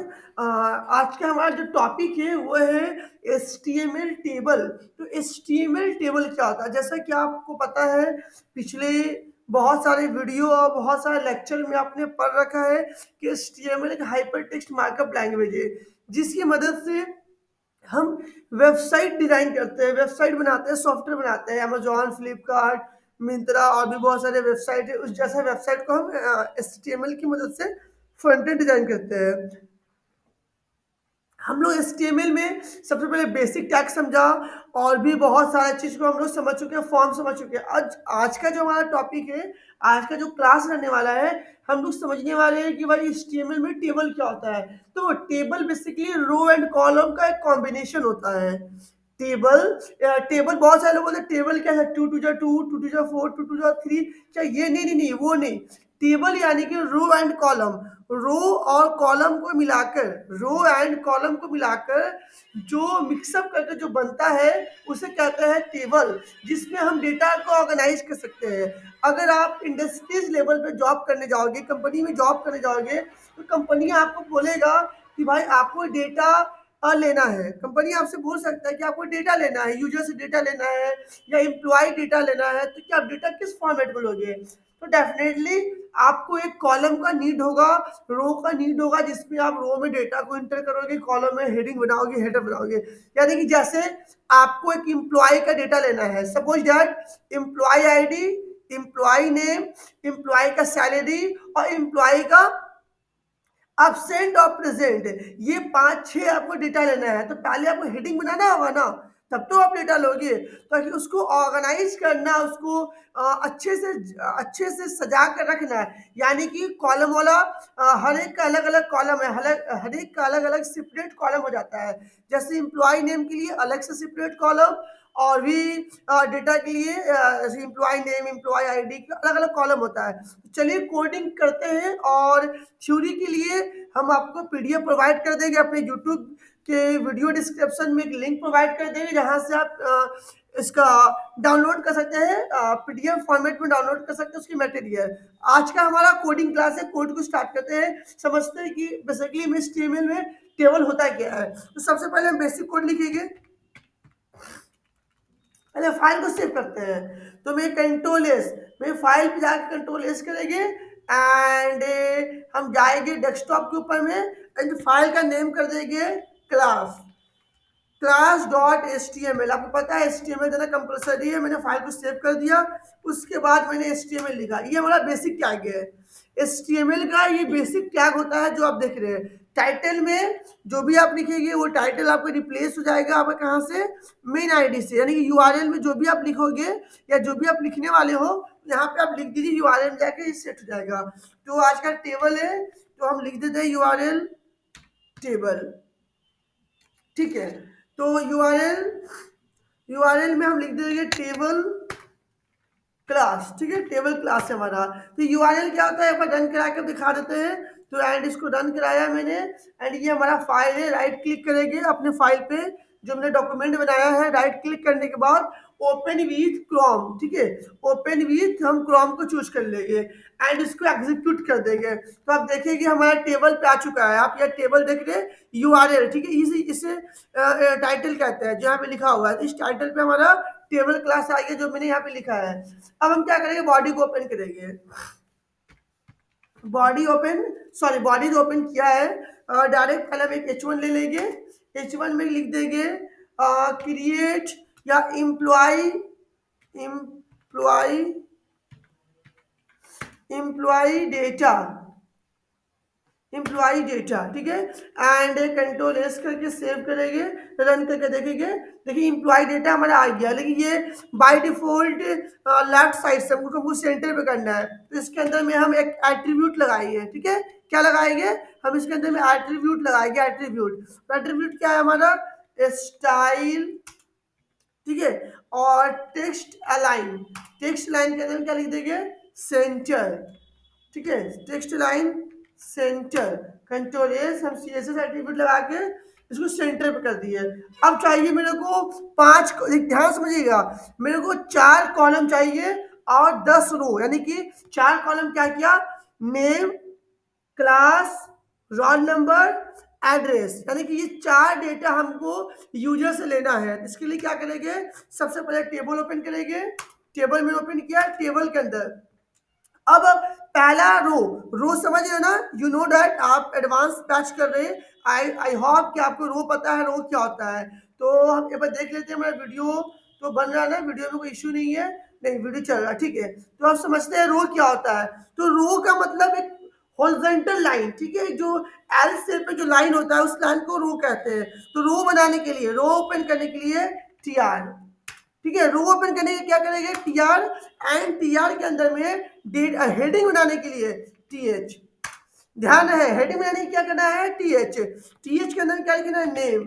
आज का हमारा जो टॉपिक है वो है एचटीएमएल टेबल। तो एचटीएमएल टेबल क्या होता है? जैसा कि आपको पता है, पिछले बहुत सारे वीडियो और बहुत सारे लेक्चर में आपने पढ़ रखा है कि एचटीएमएल एक हाइपर टेक्स्ट मार्कअप लैंग्वेज है, जिसकी मदद से हम वेबसाइट डिजाइन करते हैं, वेबसाइट बनाते हैं, सॉफ्टवेयर बनाते हैं। अमेजोन, फ्लिपकार्ट, मिंत्रा और भी बहुत सारे वेबसाइट है। उस जैसा वेबसाइट को हम एचटीएमएल की मदद से फ्रंट एंड डिजाइन करते हैं। हम लोग एचटीएमएल में सबसे पहले बेसिक टैग समझा और भी बहुत सारे चीज को हम लोग समझ चुके हैं, फॉर्म समझ चुके हैं। आज आज का जो हमारा टॉपिक है, आज का जो क्लास रहने वाला है, हम लोग समझने वाले हैं कि भाई एचटीएमएल में टेबल क्या होता है। तो table basically row and column का एक कॉम्बिनेशन होता है। टेबल टेबल बहुत सारे लोग बोलते हैं टेबल क्या है, टू टू जा टू, टू टू जा फोर, टू टू जा थ्री। क्या ये? नहीं नहीं नहीं, वो नहीं। टेबल यानी कि रो एंड कॉलम, रो और कॉलम को मिलाकर, रो एंड कॉलम को मिलाकर जो मिक्सअप करके जो बनता है उसे कहते हैं टेबल, जिसमें हम डेटा को ऑर्गेनाइज कर सकते हैं। अगर आप इंडस्ट्रीज लेवल पे जॉब करने जाओगे, कंपनी में जॉब करने जाओगे, तो कंपनी आपको बोलेगा कि भाई आपको डेटा लेना है। कंपनी आपसे बोल सकता है कि आपको डेटा लेना है, यूजर से डेटा लेना है या एम्प्लॉय डेटा लेना है, तो क्या आप डेटा किस फॉर्मेट में लोगे? तो डेफिनेटली आपको एक कॉलम का नीड होगा, रो का नीड होगा, जिसमें आप रो में डेटा को इंटर करोगे, कॉलम में हेडिंग बनाओगे, हेडर बनाओगे। यानी कि जैसे आपको एक एम्प्लॉय का डेटा लेना है, suppose that employee ID, employee name, employee का सैलरी और एम्प्लॉय का एब्सेंट और प्रेजेंट, ये 5-6 आपको डेटा लेना है। तो पहले आपको हेडिंग बनाना होगा ना, तब तो आप डेटा लोगे। ताकि उसको ऑर्गेनाइज करना, उसको अच्छे से सजा कर रखना है। यानी कि कॉलम वाला हर एक का अलग अलग कॉलम है, हर एक का अलग अलग सेपरेट कॉलम हो जाता है। जैसे एम्प्लॉय नेम के लिए अलग से सेपरेट कॉलम, और भी डेटा के लिए एम्प्लॉय नेम, एम्प्लॉय आईडी का अलग अलग कॉलम होता है। चलिए कोडिंग करते हैं, और थ्योरी के लिए हम आपको पीडीएफ प्रोवाइड कर देंगे। अपने यूट्यूब के वीडियो डिस्क्रिप्शन में एक लिंक प्रोवाइड कर देंगे, जहां से आप इसका डाउनलोड कर सकते हैं, पीडीएफ फॉर्मेट में डाउनलोड कर सकते हैं उसकी मटेरियल। आज का हमारा कोडिंग क्लास है, कोड को स्टार्ट करते हैं, समझते हैं कि बेसिकली में एचटीएमएल में टेबल होता क्या है। तो सबसे पहले हम बेसिक कोड लिखेंगे, पहले फाइल को सेव करते हैं। तो मैं कंट्रोल एस, मैं फाइल पे जाकर कंट्रोल एस करेंगे, एंड हम जाएंगे डेस्कटॉप के ऊपर में, एंड फाइल का नेम कर देंगे class dot H T M L. आपको पता है एच टी एम एल देना कंपलसरी है। मैंने फाइल को सेव कर दिया, उसके बाद मैंने एच टी एम एल लिखा। ये हमारा बेसिक टैग है। एच टी एम एल का ये बेसिक टैग होता है जो आप देख रहे हैं। टाइटल में जो भी आप लिखेंगे वो टाइटल आपका रिप्लेस हो जाएगा आपका कहाँ से, मेन आईडी से। यानी कि यूआरएल में जो भी आप लिखोगे या जो भी आप लिखने वाले हो, यहाँ पे आप लिख दीजिए यूआरएल में, जाके ये सेट हो जाएगा। तो आज का टेबल है, तो हम लिख देते हैं यूआरएल टेबल, ठीक है। तो यूआरएल में हम लिख देंगे टेबल क्लास, ठीक है, टेबल क्लास है हमारा। तो यूआरएल क्या होता है, एक बार रन करा कर दिखा देते हैं। तो एंड इसको रन कराया मैंने, एंड ये हमारा फाइल है। राइट क्लिक करेंगे अपने फाइल पे, जो हमने डॉक्यूमेंट बनाया है। राइट क्लिक करने के बाद ओपन विथ क्रोम, ठीक है, ओपन विथ हम क्रोम को चूज कर लेंगे, एंड इसको एग्जीक्यूट कर देंगे। तो आप देखेंगे हमारा टेबल पे आ चुका है। आप ये टेबल देख रहे हैं, यूआरएल, ठीक है, इसे टाइटल कहते हैं, जो यहाँ पे लिखा हुआ है। इस टाइटल पे हमारा टेबल क्लास आ गया, जो मैंने यहाँ पे लिखा है। अब हम क्या करेंगे, बॉडी को ओपन करेंगे। बॉडी तो ओपन किया है। डायरेक्ट पहले हम एक H1 ले लेंगे, H1 में लिख देंगे क्रिएट या इम्प्लॉय डेटा, ठीक है। एंड कंट्रोल एस करके सेव करेंगे, रन करके देखेंगे। देखिए इम्प्लॉय डेटा हमारा आ गया, लेकिन ये बाय डिफॉल्ट लेफ्ट साइड से हमको सेंटर पे करना है। तो इसके अंदर में हम एक एट्रीब्यूट लगाएंगे, ठीक है। क्या लगाएंगे हम इसके अंदर में, एट्रीब्यूट लगाएंगे। एट्रीब्यूट क्या है हमारा, स्टाइल, ठीक है, और टेक्स्ट अलाइन के अंदर क्या लिख देंगे, सेंटर, ठीक है, text line centre. Control S, हम सीएसएस एट्रीब्यूट लगा के इसको सेंटर पे कर दिए। अब चाहिए मेरे को 5, ध्यान समझिएगा, मेरे को 4 कॉलम चाहिए और 10 रो। यानी कि 4 कॉलम क्या किया, name, class, roll number address, यानी कि ये 4 डेटा हमको यूजर से लेना है। इसके लिए क्या करेंगे, सबसे पहले टेबल ओपन करेंगे। टेबल में ओपन किया, टेबल के अंदर अब पहला रो समझ रहे हो ना, यू नो दैट आप एडवांस बैच कर रहे हैं। आई होप कि आपको रो पता है रो क्या होता है। तो हम एक बार देख लेते हैं, मेरा वीडियो तो बन रहा है ना, वीडियो में कोई इशू नहीं है, नहीं वीडियो चल रहा है, ठीक है। तो आप समझते हैं रो क्या होता है। तो रो का मतलब एक हॉरिजॉन्टल लाइन, ठीक है, जो एल शेप में जो लाइन होता है उस लाइन को रो कहते हैं। तो रो बनाने के लिए, रो ओपन करने के लिए टी आर, ठीक है, रो ओपन करने के क्या करेंगे T R, and T R के अंदर में हेडिंग बनाने के लिए टी एच। ध्यान है, हेडिंग बनाने के क्या करना है टी एच, टी एच के अंदर क्या लिखना है नेम,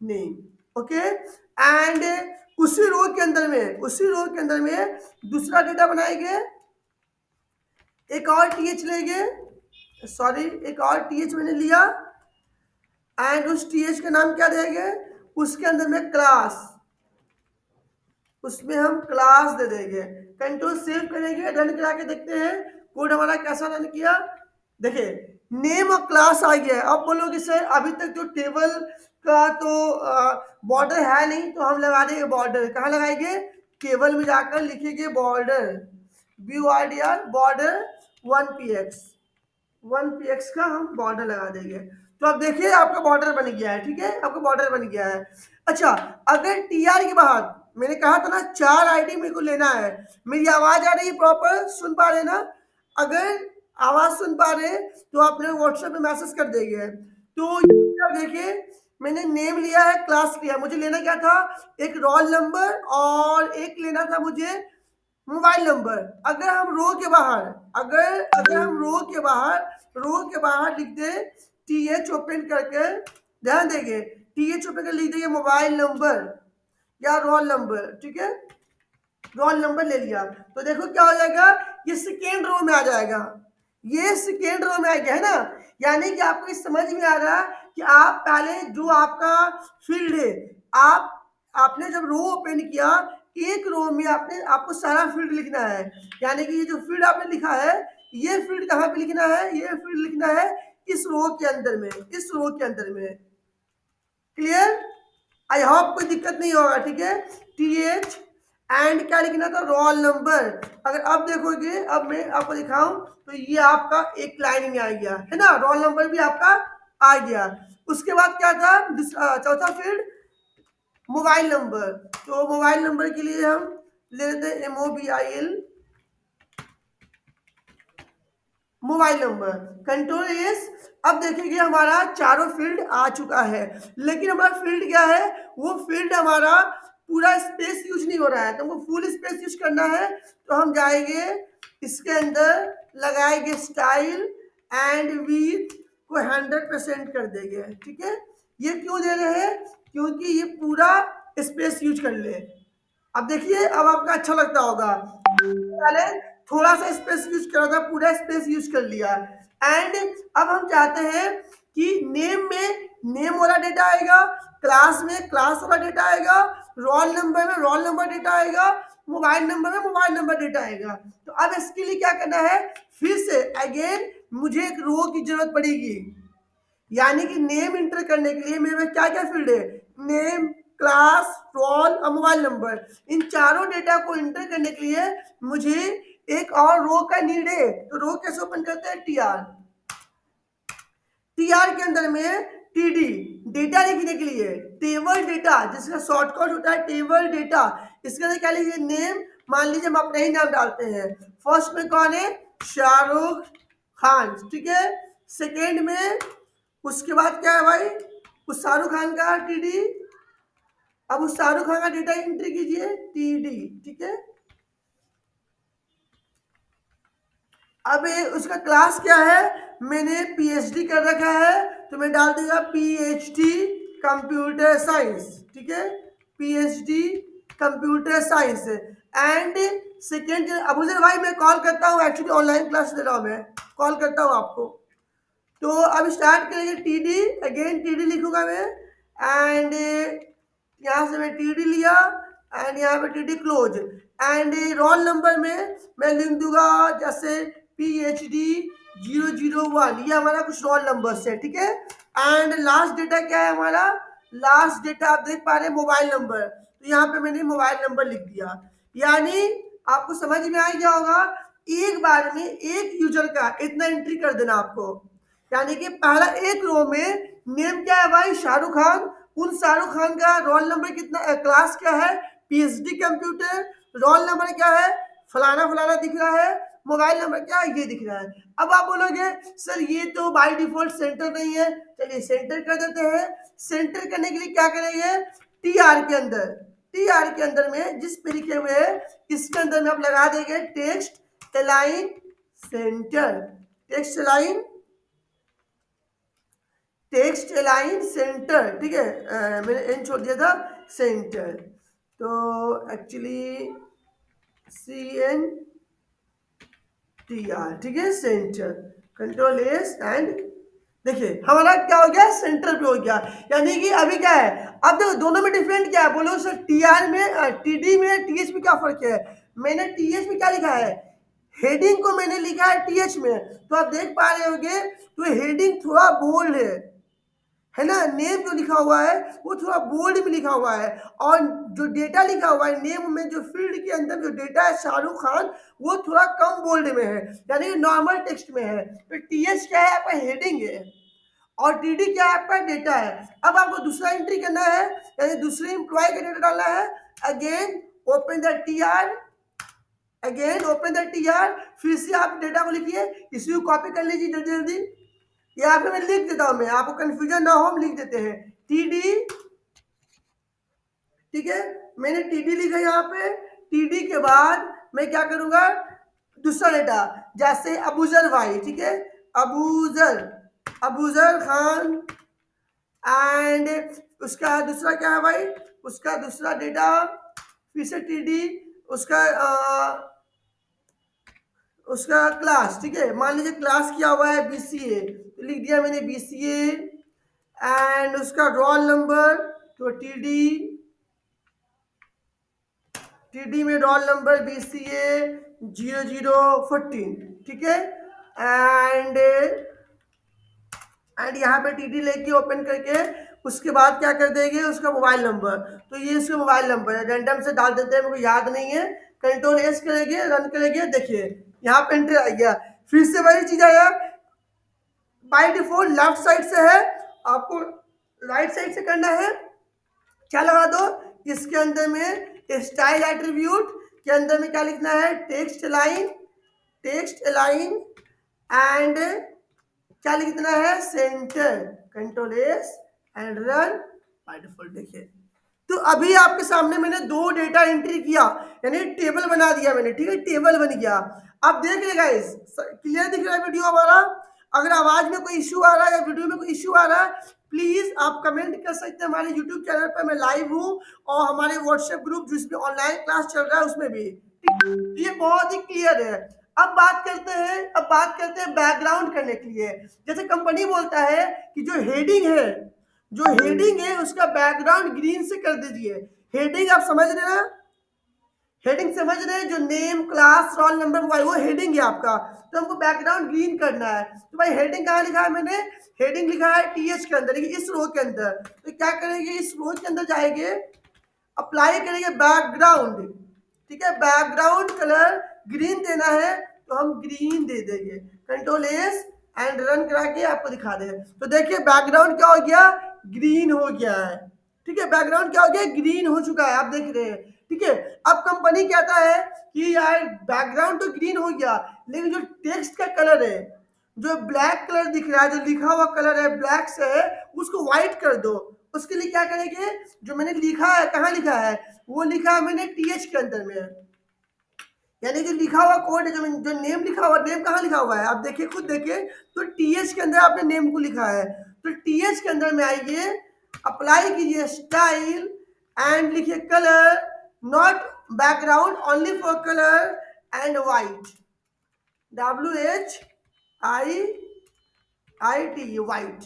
नेम, ओके। एंड उसी रो के अंदर में, उसी रो के अंदर में दूसरा डेटा बनाएंगे, एक और टी एच लेंगे, सॉरी एक और टी एच मैंने लिया, एंड उस टी एच का नाम क्या देंगे, उसके अंदर में क्लास, उसमें हम क्लास दे देंगे। कंट्रोल सेव करेंगे, रन करा के देखते हैं कोड हमारा कैसा रन किया। देखिए नेम और क्लास आ गया है। अब बोलोगे सर अभी तक जो टेबल का तो बॉर्डर है नहीं, तो हम लगा देंगे बॉर्डर। कहाँ लगाएंगे, टेबल में जाकर लिखेंगे border, BORDR, border 1px, 1px का हम बॉर्डर लगा देंगे। तो अब देखिए आपका बॉर्डर बन गया है, ठीक है, आपका बॉर्डर बन गया है। अच्छा, अगर टीआर के बाहर, मैंने कहा था ना 4 आईडी मेरे को लेना है। मेरी आवाज आ रही है, प्रॉपर सुन पा रहे ना? अगर आवाज सुन पा रहे तो आप मेरे व्हाट्सएप पे मैसेज कर देंगे। तो देखिए मैंने नेम लिया है, क्लास लिया, मुझे लेना क्या था, एक रोल नंबर और एक लेना था मुझे मोबाइल नंबर। अगर हम रो के बाहर, अगर हम रो के बाहर लिख दे टी एच ओपन करके, ध्यान देंगे टी एच ओपन कर लिख देंगे मोबाइल नंबर या रोल नंबर, ठीक है, रोल नंबर ले लिया, तो देखो क्या हो जाएगा, ये सेकेंड रो में आ जाएगा, ये सेकेंड रो में आ गया है ना। यानी कि आपको इस समझ में आ रहा है कि आप पहले जो आपका फील्ड है, आपने जब रो ओपन किया, एक रो में आपने आपको सारा फील्ड लिखना है। यानी कि ये जो फील्ड आपने लिखा है, ये फील्ड कहाँ पे लिखना है, ये फील्ड लिखना है इस रो के अंदर में, इस रो के अंदर में। क्लियर? आई होप कोई दिक्कत नहीं होगा, ठीक है। टी एच एंड क्या लिखना था, रोल नंबर। अगर अब देखोगे, अब मैं आपको दिखाऊं तो ये आपका एक लाइन में आ गया है ना, रोल नंबर भी आपका आ गया। उसके बाद क्या था, चौथा फील्ड मोबाइल नंबर। तो मोबाइल नंबर के लिए हम ले लेते हैं MOBIL, mobile number, control S. अब देखेंगे हमारा चारों फील्ड आ चुका है, लेकिन हमारा फील्ड क्या है, वो फील्ड हमारा पूरा स्पेस यूज नहीं हो रहा है, तो हमको फुल स्पेस यूज करना है। तो हम जाएंगे इसके अंदर, लगाएंगे स्टाइल एंड विथ को 100% कर देंगे, ठीक है। ये क्यों दे रहे हैं, क्योंकि ये पूरा स्पेस यूज कर ले। अब देखिए, अब आपका अच्छा लगता होगा, पहले थोड़ा सा स्पेस यूज करा था, पूरा स्पेस यूज कर लिया। एंड अब हम चाहते हैं कि नेम में नेम वाला डेटा आएगा, क्लास में क्लास वाला डेटा आएगा, रोल नंबर में रोल नंबर डेटा आएगा, मोबाइल नंबर में मोबाइल नंबर डेटा आएगा। तो अब इसके लिए क्या करना है, फिर से अगेन मुझे एक रो की जरूरत पड़ेगी। यानी कि नेम इंटर करने के लिए मेरे में क्या क्या फील्ड है, नेम, क्लास, रोल और मोबाइल नंबर। इन चारों डेटा को इंटर करने के लिए मुझे एक और रो का नीड है। तो रो कैसे ओपन करते हैं, टीआर, टीआर के अंदर में टीडी, डेटा लिखने के लिए टेबल डेटा, जिसका शॉर्टकट होता है टेबल डेटा। इसके अंदर क्या लीजिए, नेम, मान लीजिए हम अपना ही नाम डालते हैं। फर्स्ट में कौन है, शाहरुख खान, ठीक है। सेकेंड में, उसके बाद क्या है भाई, उस शाहरुख खान का टीडी, अब उस शाहरुख खान का डेटा एंट्री कीजिए टीडी, ठीक है। अब उसका क्लास क्या है, मैंने पीएचडी कर रखा है, तो मैं डाल दूंगा पीएचडी कंप्यूटर साइंस, ठीक है, PhD computer science. And second, Abuzar भाई मैं कॉल करता हूँ, एक्चुअली ऑनलाइन क्लास ले रहा हूँ, मैं कॉल करता हूँ आपको। तो अब स्टार्ट करेंगे टीडी, अगेन टीडी लिखूंगा मैं, एंड यहाँ से मैं टीडी लिया, एंड यहाँ पे TD close. And roll number में मैं लिख दूंगा जैसे पीएचडी 001, ये हमारा कुछ रोल नंबर्स है, ठीक है। एंड लास्ट डेटा क्या है हमारा, लास्ट डेटा आप देख पा रहे हैं मोबाइल नंबर, तो यहाँ पे मैंने मोबाइल नंबर लिख दिया। यानी आपको समझ में आ गया होगा, एक बार में एक यूजर का इतना एंट्री कर देना आपको। यानी कि पहला एक रो में नेम क्या है भाई, शाहरुख खान, उन शाहरुख खान का रोल नंबर कितना, क्लास क्या है, पीएचडी कंप्यूटर, रोल नंबर क्या है, फलाना फलाना दिख रहा है, मोबाइल नंबर क्या है, ये दिख रहा है। अब आप बोलोगे सर ये तो बाय डिफॉल्ट सेंटर नहीं है, चलिए सेंटर कर देते हैं। सेंटर करने के लिए क्या करेंगे, टी आर के अंदर, टी आर के अंदर में जिस पे लिखे हुए है इसके अंदर में आप लगा देंगे text align centre, text align, text align centre, ठीक है। मैंने एन छोड़ दिया था, सेंटर, तो एक्चुअली CNTR, ठीक है, सेंटर, कंट्रोल एस एंड देखिए हमारा क्या हो गया, सेंटर पे हो गया। यानी कि अभी क्या है, अब देखो दोनों में डिफरेंट क्या है, बोलो सर TR में, TD में, TH में क्या फर्क है। मैंने TH में क्या लिखा है, हेडिंग को मैंने लिखा है TH में, तो आप देख पा रहे होंगे तो हेडिंग थोड़ा बोल्ड है ना, नेम जो लिखा हुआ है वो थोड़ा बोल्ड में लिखा हुआ है, और जो डेटा लिखा हुआ है नेम में, जो फील्ड के अंदर जो डेटा है शाहरुख खान, वो थोड़ा कम बोल्ड में है, यानी कि नॉर्मल टेक्स्ट में है। तो TH क्या है आपका, हेडिंग है, और TD क्या है आपका, डेटा है। अब आपको दूसरा एंट्री करना है, यानी दूसरे एम्प्लॉय का डेटा डालना है। Again open the TR, again open the TR, फिर से आप डेटा को लिखिए, इसी को कॉपी कर लीजिए जल्दी जल्दी, यहाँ पे मैं लिख देता हूं, मैं आपको कंफ्यूजन ना हो, हम लिख देते हैं TD, ठीक है। मैंने TD लिखा यहाँ पे, TD के बाद मैं क्या करूंगा, दूसरा डेटा, जैसे अबूजर भाई, ठीक है, अबूजर, अबूजर खान, एंड उसका दूसरा क्या है भाई, उसका दूसरा डेटा, फिर से TD, उसका उसका क्लास, ठीक है, मान लीजिए क्लास क्या हुआ है BCA, तो लिख दिया मैंने BCA, एंड उसका रोल नंबर तो TD में रोल नंबर BCA 0014, ठीक है। एंड यहाँ पे TD लेके ओपन करके उसके बाद क्या कर देंगे, उसका मोबाइल नंबर, तो ये इसका मोबाइल नंबर है, रैंडम से डाल देते हैं, मेरे को याद नहीं है। कंट्रोल एस करेंगे, रन करेंगे, देखिए यहाँ पे एंटर आ गया, फिर से वही चीज आया, बाय डिफॉल्ट लेफ्ट साइड से है, आपको राइट साइड से करना है। क्या लगा दो, इसके अंदर में स्टाइल एट्रीब्यूट के अंदर में क्या लिखना है, text line, text line, and क्या लिखना है, centre, control S and run, by default देखिए। तो अभी आपके सामने मैंने दो डेटा एंट्री किया, यानी टेबल बना दिया मैंने, ठीक है, टेबल बन गया। अब देख ले गाइस, क्लियर दिख रहा है वीडियो हमारा। अगर आवाज में कोई इश्यू आ रहा है या वीडियो में कोई इश्यू आ रहा है, प्लीज आप कमेंट कर सकते हैं, हमारे यूट्यूब चैनल पर मैं लाइव हूँ, और हमारे व्हाट्सएप ग्रुप जिसमें ऑनलाइन क्लास चल रहा है उसमें भी, ठीक है? तो ये बहुत ही क्लियर है। अब बात करते हैं, अब बात करते हैं बैकग्राउंड करने के लिए। जैसे कंपनी बोलता है कि जो हेडिंग है, जो हेडिंग है उसका बैकग्राउंड ग्रीन से कर दीजिए। हेडिंग आप समझ रहे हैं ना, हेडिंग समझ रहे हैं, जो name class roll number mobile, वो हेडिंग है आपका, तो हमको बैकग्राउंड ग्रीन करना है। तो भाई हेडिंग कहाँ लिखा है मैंने, हेडिंग लिखा है TH के अंदर, इस रो के अंदर। तो क्या करेंगे, इस रो के अंदर जाएंगे, अप्लाई करेंगे बैकग्राउंड, ठीक है, बैकग्राउंड कलर ग्रीन देना है, तो हम ग्रीन दे देंगे, कंट्रोल एस एंड रन करा के आपको दिखा दे। तो देखिए बैकग्राउंड क्या हो गया, ग्रीन हो गया है, ठीक है, बैकग्राउंड क्या हो गया, ग्रीन हो चुका है, आप देख रहे हैं, ठीक है। अब कंपनी कहता है कि यार बैकग्राउंड तो ग्रीन हो गया, लेकिन जो टेक्स्ट का कलर है, जो ब्लैक कलर दिख रहा है, जो लिखा हुआ कलर है ब्लैक से है, उसको व्हाइट कर दो। उसके लिए क्या करेंगे, जो मैंने लिखा है, कहाँ लिखा है, वो लिखा है मैंने TH के अंदर में, यानी जो लिखा हुआ कोड है, जो नेम लिखा हुआ, नेम कहाँ लिखा हुआ है आप देखिए, खुद देखिए, तो TH के अंदर आपने नेम को लिखा है, तो TH के अंदर में आइए, अप्लाई कीजिए स्टाइल, एंड लिखिए colour, not background, only for colour and white, WHIIT, white,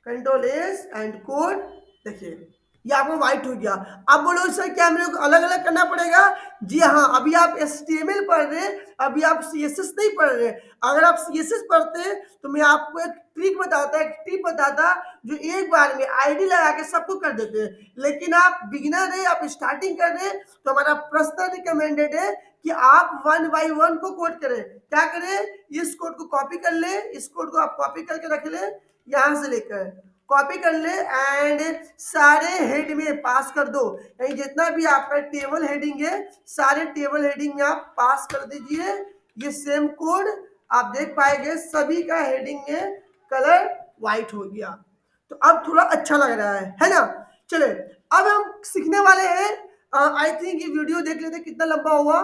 control S and code, देखिए ये आपको व्हाइट हो गया। अब बोलो सर क्या मेरे को अलग अलग करना पड़ेगा? जी हाँ, अभी आप HTML पढ़ रहे हैं, अभी आप CSS नहीं पढ़ रहे। अगर आप CSS पढ़ते तो मैं आपको एक ट्रिक बताता, एक टिप बताता जो एक बार में आईडी लगा के सबको कर देते हैं। लेकिन आप बिगिनर है, आप स्टार्टिंग कर रहे हैं, तो हमारा पर्सनल रिकमेंडेड है कि आप 1 बाय 1 को कोड करें। क्या करें? इस कोड को कॉपी कर ले, इस कोड को आप कॉपी करके रख ले, यहां से लेकर कॉपी कर ले एंड सारे हेड में पास कर दो। यानी जितना भी आपका टेबल हेडिंग है, सारे टेबल हेडिंग में आप पास कर दीजिए। ये सेम कोड आप देख पाएंगे, सभी का हेडिंग में कलर व्हाइट हो गया। तो अब थोड़ा अच्छा लग रहा है ना? चले अब हम सीखने वाले हैं। आई थिंक ये वीडियो देख लेते कितना लंबा हुआ।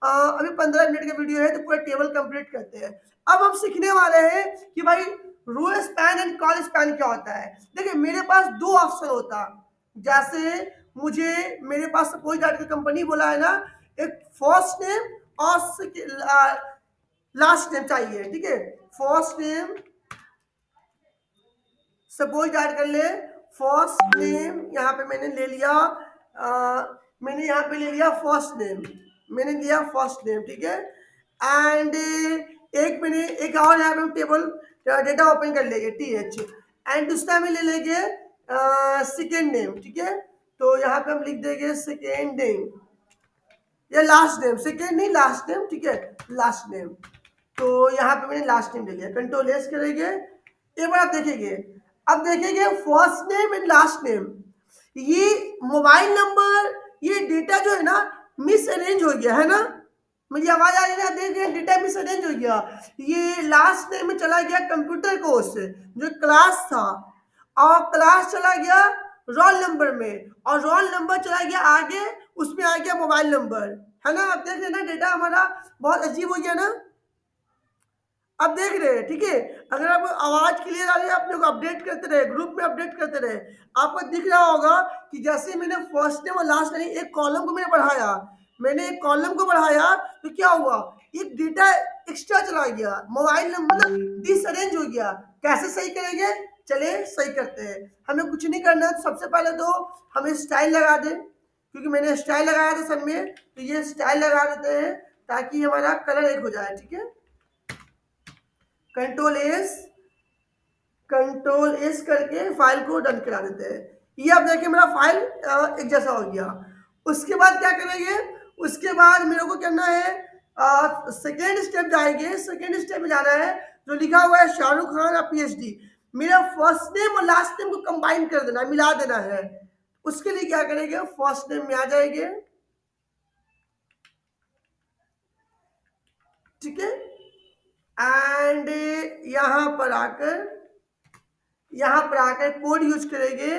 अभी 15 मिनट का वीडियो है, तो पूरा टेबल कंप्लीट करते हैं। अब हम सीखने वाले हैं कि भाई row span and col span क्या होता है। देखिए मेरे पास दो ऑप्शन होता, जैसे मुझे मेरे पास कोई डाटा कंपनी बोला है ना, एक फर्स्ट नेम और लास्ट नेम चाहिए, ठीक है। फर्स्ट नेम सपोज ऐड कर ले, फर्स्ट नेम यहाँ पे मैंने ले लिया, मैंने यहाँ पे ले लिया फर्स्ट नेम, मैंने लिया फर्स्ट नेम, ठीक है। एंड एक मैंने एक और यहाँ पे हम टेबल डेटा ओपन कर लेंगे TH, एंड दूसरा में ले लेंगे सेकेंड नेम, ठीक है। तो यहाँ पे हम लिख देंगे सेकेंड नेम या लास्ट नेम, सेकेंड नहीं लास्ट नेम, ठीक है, लास्ट नेम। तो यहाँ पे मैंने लास्ट नेम ले लिया, कंट्रोल एस करेंगे। एक बार आप देखेंगे, अब देखेंगे first name and last name, ये मोबाइल नंबर, ये डेटा जो है ना मिस अरेंज हो गया है ना। मुझे आवाज आ रही है ना? देख रहे हैं डेटा मिस अरेंज हो गया। ये लास्ट नेम में चला गया कंप्यूटर कोर्स जो क्लास था, और क्लास चला गया रोल नंबर में, और रोल नंबर चला गया आगे, उसमें आ गया मोबाइल नंबर, है ना। आप देख रहे हैं ना डेटा हमारा बहुत अजीब हो गया ना। अब देख रहे हैं, ठीक है। अगर आपको आवाज क्लियर आ रही है, आप लोग अपडेट करते रहे, ग्रुप में अपडेट करते रहे। आपको दिख रहा होगा कि जैसे मैंने फर्स्ट नेम और लास्ट नेम एक कॉलम को मैंने बढ़ाया, मैंने एक कॉलम को बढ़ाया, तो क्या हुआ, एक डेटा एक्स्ट्रा चला गया, मोबाइल नंबर डिसअरेंज हो गया। कैसे सही करेंगे? चले सही करते हैं। हमें कुछ नहीं करना है, सबसे पहले तो हमें स्टाइल लगा दें, क्योंकि मैंने स्टाइल लगाया था सब में, तो ये स्टाइल लगा देते हैं ताकि हमारा कलर एक हो जाए, ठीक है। कंट्रोल एस करके फाइल को डन करा देते हैं। ये आप देखिए मेरा फाइल एक जैसा हो गया। उसके बाद क्या करेंगे? उसके बाद मेरे को करना है सेकेंड स्टेप जाएंगे। सेकेंड स्टेप में जाना है, जो लिखा हुआ है शाहरुख खान और PhD, मेरा फर्स्ट नेम और लास्ट नेम को कंबाइन कर देना, मिला देना है। उसके लिए क्या करेंगे? फर्स्ट नेम में आ जाएंगे, ठीक है, एंड यहाँ पर आकर कोड यूज करेंगे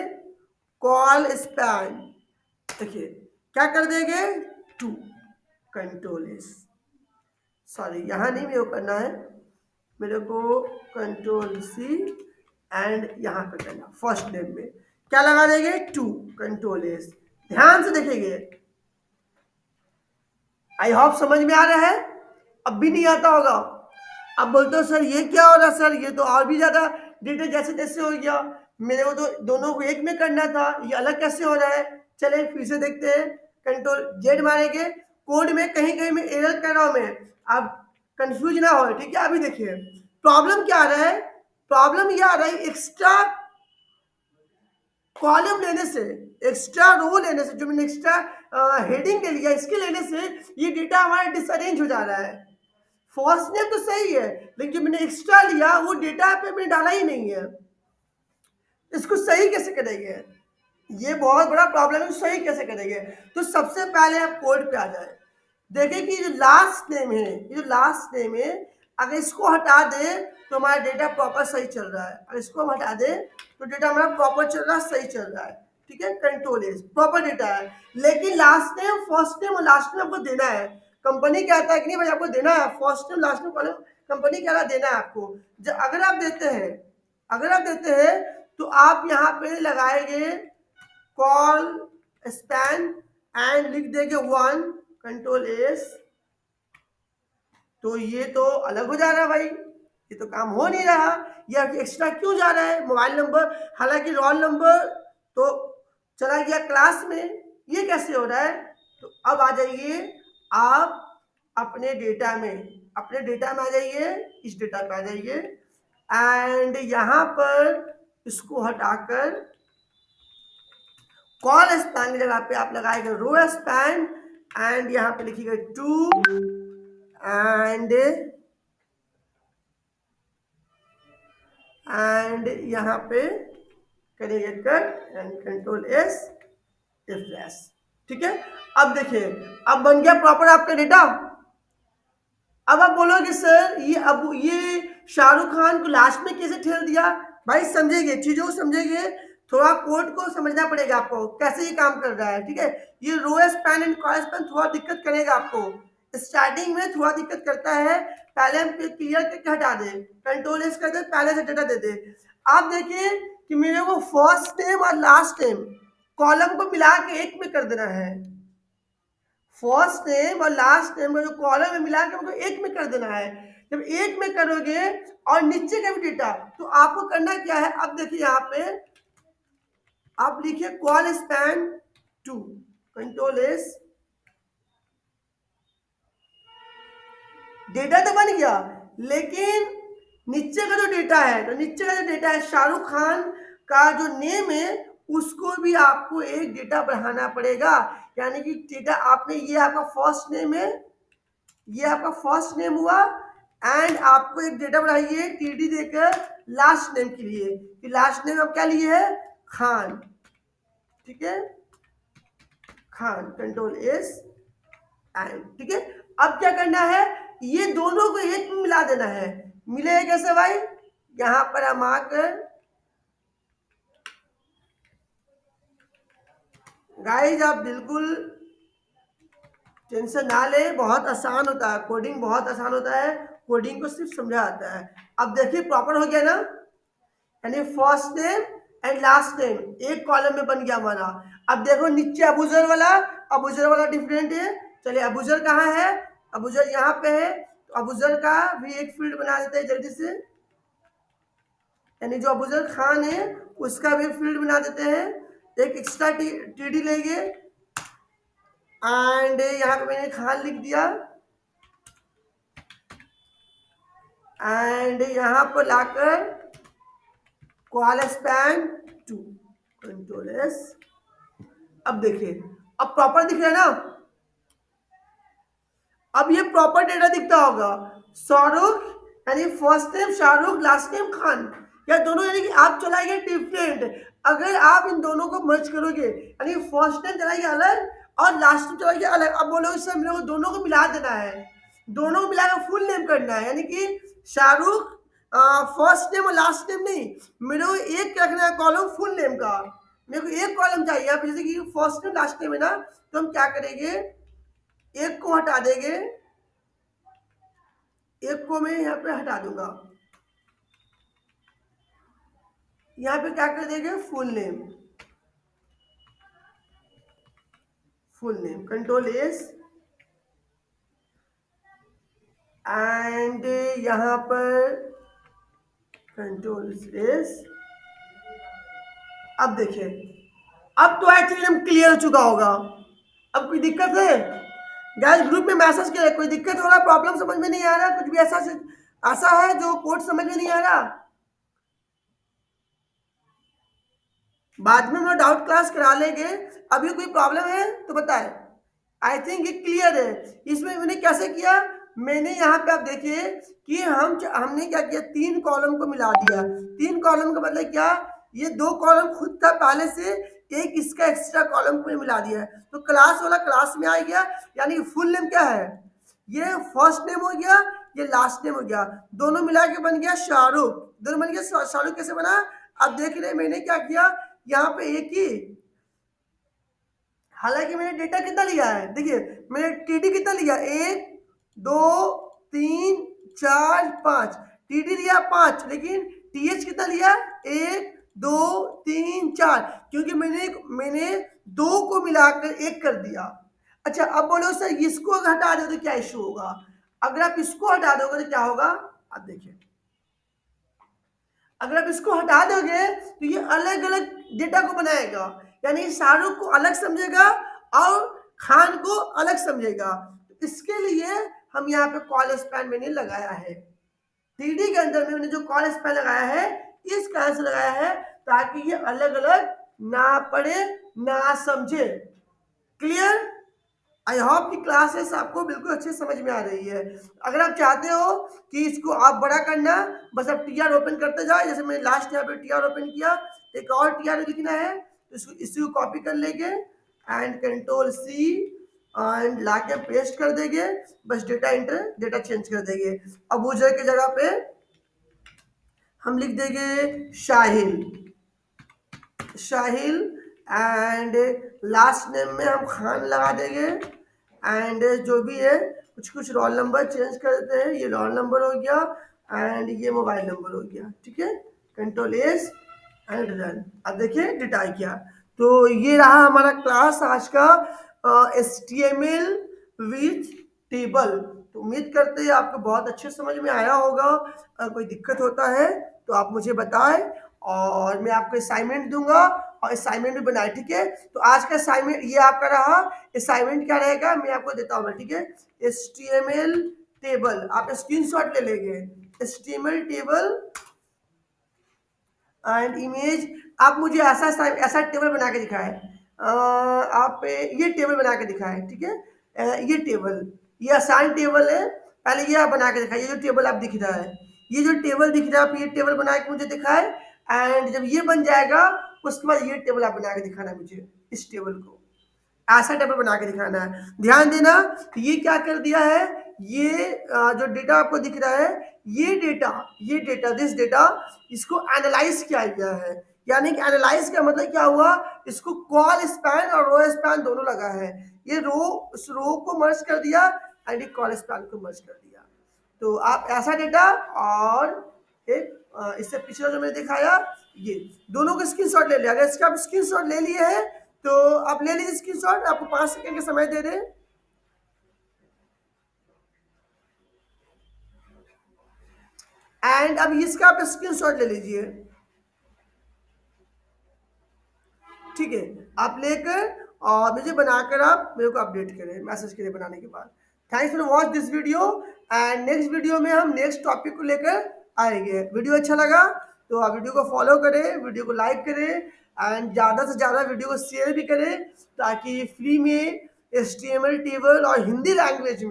कॉल स्पैन। देखिए क्या कर देंगे, 2 कंट्रोल एस, सॉरी यहाँ नहीं मेरे को करना है, मेरे को कंट्रोल C एंड यहाँ पे करना फर्स्ट नेम में क्या लगा देंगे, 2 कंट्रोल एस। ध्यान से देखेंगे, आई होप समझ में आ रहा है। अब भी नहीं आता होगा, अब बोलते हो सर ये क्या हो रहा है, सर ये तो और भी ज्यादा डेटा जैसे जैसे हो गया, मेरे को तो दोनों को एक में करना था, ये अलग कैसे हो रहा है। चले फिर से देखते हैं, कंट्रोल Z मारेंगे। कोड में कहीं कहीं में एरर कर रहा हूं मैं, आप कंफ्यूज ना हो, ठीक है। अभी देखिए प्रॉब्लम क्या आ रहा है, प्रॉब्लम ये आ रहा है एक्स्ट्रा कॉलम लेने से, एक्स्ट्रा रो लेने से, जो मैंने एक्स्ट्रा हेडिंग के लिया इसके लेने से ये डेटा हमारा डिसअरेंज हो जा रहा है। फर्स्ट नेम तो सही है, लेकिन जो मैंने एक्स्ट्रा लिया वो डेटा पे मैंने डाला ही नहीं है। इसको सही कैसे करेंगे? ये बहुत बड़ा प्रॉब्लम है, सही कैसे करेंगे? तो सबसे पहले आप कोड पे आ जाए, देखिए कि जो लास्ट नेम है, ये जो लास्ट नेम है, अगर इसको हटा दे तो हमारा डेटा प्रॉपर सही चल रहा है। अगर इसको हम हटा दे तो डेटा हमारा प्रॉपर चल रहा है, सही चल रहा है, ठीक है। कंट्रोल एस प्रॉपर डेटा है, लेकिन लास्ट नेम, फर्स्ट नेम और लास्ट नेम आपको देना है। कंपनी कहता है कि नहीं भाई आपको देना है first name last name column, company कह रहा है देना है आपको। अगर आप देते हैं, अगर आप देते हैं तो आप यहाँ पे लगाएंगे कॉल स्पैन एंड लिख देंगे 1 कंट्रोल एस। तो ये तो अलग हो जा रहा है भाई, ये तो काम हो नहीं रहा, ये एक्स्ट्रा क्यों जा रहा है मोबाइल नंबर, हालांकि रोल नंबर तो चला गया क्लास में। ये कैसे हो रहा है? तो अब आ जाइए आप अपने डेटा में, आ जाइए, इस डेटा पे आ जाइए एंड यहां पर इसको हटाकर कॉल स्पैन की जगह पे आप लगाएंगे रो स्पैन एंड यहां पे लिखिएगा 2 एंड यहां पे करिएगा cut and control S refresh. ठीक है, अब देखिए अब बन गया प्रॉपर आपका डेटा। अब आप बोलोगे सर ये अब ये शाहरुख खान को लास्ट में कैसे ठेल दिया? भाई समझेंगे, चीजों को समझेंगे, थोड़ा कोड को समझना पड़ेगा आपको कैसे ये काम कर रहा है। ठीक है, ये row span and col span थोड़ा दिक्कत करेगा आपको, स्टार्टिंग में थोड़ा दिक्कत करता है। पहले हम क्लियर करके हटा दे, कंट्रोल एस कर दे, पहले से डेटा दे दे। आप देखिए कि मेरे को फर्स्ट नेम और लास्ट नेम कॉलम को मिला के एक में कर देना है। फर्स्ट नेम और लास्ट नेम का जो कॉलम है मिला के हमको एक में कर देना है। जब एक में करोगे और नीचे का भी डेटा, तो आपको करना क्या है? अब देखिए यहाँ पे आप लिखिए call span 2, control S, data तो बन गया, लेकिन नीचे का जो डेटा है, तो नीचे का जो डेटा है शाहरुख खान का जो नेम है उसको भी आपको एक डेटा बढ़ाना पड़ेगा। यानी कि डेटा आपने, ये आपका फर्स्ट नेम है, ये आपका फर्स्ट नेम हुआ एंड आपको एक डेटा बढ़ाइए टीडी देकर लास्ट नेम के लिए, कि लास्ट नेम आप क्या लिए है? खान। ठीक है, खान, कंट्रोल एस एंड। ठीक है, अब क्या करना है? ये दोनों को एक में मिला देना है। मिलेगा कैसे भाई? यहां पर हम आकर, गाइस आप बिल्कुल टेंशन ना ले, बहुत आसान होता है कोडिंग, बहुत आसान होता है, कोडिंग को सिर्फ समझा आता है। अब देखिए प्रॉपर हो गया ना, यानी first name and last name एक कॉलम में बन गया हमारा। अब देखो नीचे अबूजर वाला, अबूजर वाला डिफरेंट है। चलिए अबूजर कहाँ है? अबूजर यहाँ पे है, तो अबूजर का भी एक फील्ड बना देते हैं जल्दी से, यानी जो अबूजर खान है उसका भी फील्ड बना देते हैं। एक एक्स्ट्रा टीडी लेंगे एंड यहाँ पे मैंने खान लिख दिया एंड यहाँ पर लाकर कॉल स्पैन 2, कंट्रोल एस। अब देखिए अब प्रॉपर दिख रहा है ना, अब ये प्रॉपर डेटा दिखता होगा। शाहरुख यानी first name Shahrukh, last name Khan, या दोनों, यानी कि आप चलाइए डिफरेंट। अगर आप इन दोनों को मर्ज करोगे, यानी फर्स्ट नेम चलाइए अलग और लास्ट नेम चलाइए अलग, अब बोलोगे सर मेरे को दोनों को मिला देना है, दोनों को मिलाकर फुल नेम करना है, यानी कि शाहरुख फर्स्ट नेम और लास्ट नेम नहीं, मेरे को एक रखना है कॉलम फुल नेम का, मेरे को एक कॉलम चाहिए। आप जैसे कि फर्स्ट नेम लास्ट नेम है ना, तो हम क्या करेंगे, एक को हटा देंगे, एक को मैं यहाँ पे हटा दूंगा, यहाँ पे क्या कर देंगे full name, full name, control S and यहाँ पर कंट्रोल एस। अब देखिए अब तो एक्चुअली एकदम क्लियर हो चुका होगा। अब कोई दिक्कत है? गाइस ग्रुप में मैसेज किया, कोई दिक्कत हो रहा, प्रॉब्लम समझ में नहीं आ रहा, कुछ भी ऐसा ऐसा है जो कोड समझ में नहीं आ रहा? बाद में हम लोग डाउट क्लास करा लेंगे, अभी कोई प्रॉब्लम है तो बताए। आई थिंक ये क्लियर है। इसमें मैंने कैसे किया, मैंने यहाँ पे आप देखिए कि हमने क्या किया, 3 कॉलम को मिला दिया। 3 कॉलम का मतलब क्या, ये 2 कॉलम खुद था पहले से, एक इसका एक्स्ट्रा कॉलम को मिला दिया है, तो क्लास वाला क्लास में आ गया। यानी फुल नेम क्या है, ये फर्स्ट नेम हो गया, ये लास्ट नेम हो गया, दोनों मिला के बन गया शाहरुख। दोनों बन गया शाहरुख। कैसे बना? अब देख रहे मैंने क्या किया, यहाँ पे एक ही, हालांकि मैंने डेटा कितना लिया है, देखिए मैंने टीडी कितना लिया, 1 2 3 4 5, टीडी लिया 5, लेकिन टीएच कितना लिया, 1 2 3 4, क्योंकि मैंने 2 को मिलाकर 1 कर दिया। अच्छा अब बोलो सर इसको अगर हटा दो तो क्या इशू होगा? अगर आप इसको हटा दोगे तो क्या होगा, आप देखिए अगर आप इसको हटा दोगे तो ये अलग अलग डेटा को बनाएगा। यानी शाहरुख को अलग समझेगा और खान को अलग समझेगा। इसके लिए हम यहाँ पे कॉल स्पैन मैंने लगाया है। 3D के अंदर में मैंने जो कॉल स्पैन लगाया है इस कारण से लगाया है ताकि ये अलग अलग ना पढ़े ना समझे। क्लियर? आई होप कि क्लासेस आपको बिल्कुल अच्छे समझ में आ रही है। अगर आप चाहते हो कि इसको आप बड़ा करना, बस आप टी आर ओपन करते जाओ। जैसे मैंने लास्ट यहाँ पे टी आर ओपन किया, एक और टी आर लिखना है तो इसको इसी को कॉपी कर लेंगे एंड कंट्रोल सी एंड ला के पेस्ट कर देंगे। बस डेटा एंटर, डेटा चेंज कर देंगे। अब यूजर की जगह पे हम लिख देंगे Shahil, Shahil and last name में हम खान लगा देंगे एंड जो भी है कुछ कुछ रोल नंबर चेंज कर देते हैं। ये रोल नंबर हो गया एंड ये मोबाइल नंबर हो गया। ठीक है, कंट्रोल एस एंड रन। अब देखिए डिटाई किया। तो ये रहा हमारा क्लास आज का HTML विथ टेबल। तो उम्मीद करते हैं आपको बहुत अच्छे समझ में आया होगा। अगर कोई दिक्कत होता है तो आप मुझे बताएं और मैं आपको असाइनमेंट दूंगा और असाइनमेंट भी बनाए। ठीक है, तो आज का असाइनमेंट ये आपका रहा। असाइनमेंट क्या रहेगा मैं आपको देता हूँ। ठीक है, HTML टेबल आप स्क्रीनशॉट ले लेंगे। HTML टेबल एंड इमेज, आप मुझे ऐसा ऐसा टेबल बना के दिखाएं। आप ये टेबल बना के दिखाएं। ठीक है, ये टेबल, ये आसान टेबल है। पहले ये आप बना के दिखाएं। ये जो टेबल आप दिख रहा है, ये जो टेबल दिख रहा है, आप ये टेबल बना के मुझे दिखाएं एंड जब ये बन जाएगा उसके बाद ये टेबल आप बना के दिखाना मुझे। इस टेबल को ऐसा टेबल बना के दिखाना है। ध्यान देना, ये क्या कर दिया है, ये जो डेटा आपको दिख रहा है, ये डेटा दिस डेटा इसको एनालाइज किया गया है। यानी कि एनालाइज का मतलब क्या हुआ, इसको कॉल स्पैन और रो स्पैन दोनों लगा है। ये रो, उस रो को मर्ज कर दिया एंड कॉल स्पैन को मर्ज कर दिया। तो आप ऐसा डेटा और एक इससे पिछला जो मैंने दिखाया ये दोनों का स्क्रीनशॉट ले लिया। अगर इसका आप स्क्रीनशॉट ले लिए हैं तो आप ले लीजिए स्क्रीनशॉट। आपको 5 सेकंड का समय दे रहे हैं। एंड अब इसका आप स्क्रीनशॉट ले लीजिए। ठीक है, आप लेकर और मुझे बनाकर आप मेरे को अपडेट करें मैसेज के लिए बनाने के बाद। Thanks for watch this video and next video में हम नेक्स्ट टॉपिक को लेकर आएंगे। वीडियो अच्छा लगा तो आप वीडियो को फॉलो करें, वीडियो को लाइक करें एंड ज़्यादा से ज़्यादा वीडियो को शेयर भी करें ताकि फ्री में HTML टेबल और हिंदी लैंग्वेज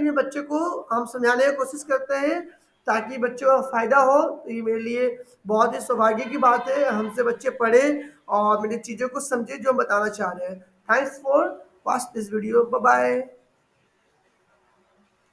में बच्चे को हम समझाने की कोशिश करते हैं ताकि बच्चों का फ़ायदा हो। तो ये मेरे लिए बहुत ही सौभाग्य की बात है, हमसे बच्चे पढ़े और मेरी चीज़ों को समझे जो हम बताना चाह रहे हैं। Thanks for watch this video, bye bye.